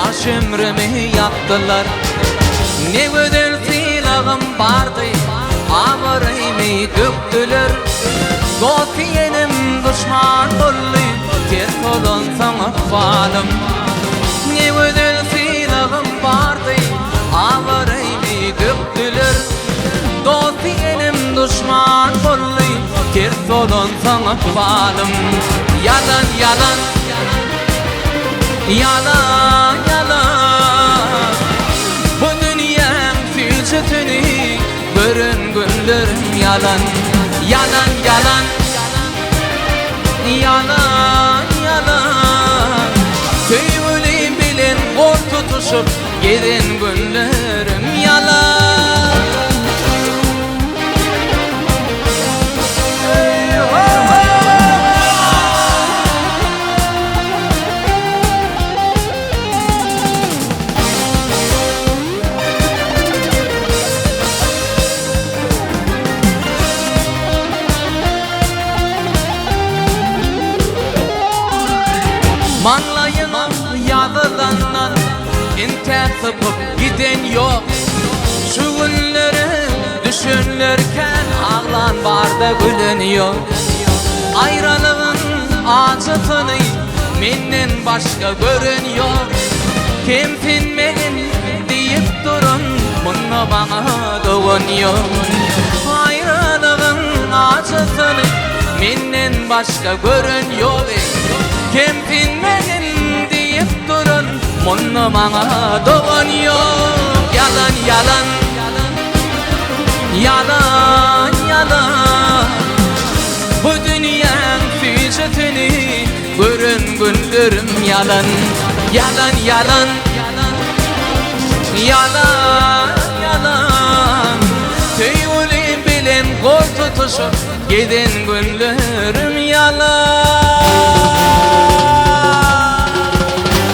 baş ömrümü yaktılar. Ne güzel silahım vardı, ağrımı döktüler. Dost yenim düşman oldu, ters olan sana falım. Ne güzel silahım vardı, ağrımı döktüler. Dost yenim düşman oldu, ters olan sana falım. Yalan yalan, yalan yalan, bu dünyanın filçetini görün günlerim yalan. Yalan yalan, yalan yalan, sevgili bilen kol tutuşup giden günlerim yalan. Manlayına yazılanlar intihar sıkıp giden yok. Şu günleri düşünürken ağlan barda gülün yok. Ayrılığın acısını menden başka görün yok. Kimsin benim deyip durun, bunu bana doğun yok. Ayrılığın acısını menden başka görün yok. Kimsin benim deyip durun, bunu bana doğun yok. Yalan yalan, yalan yalan, bu dünyanın filçetini görün günlerim yalan. Yalan yalan, yalan yalan, sevgilim bilen kol tutuşup giden günlerim yalan.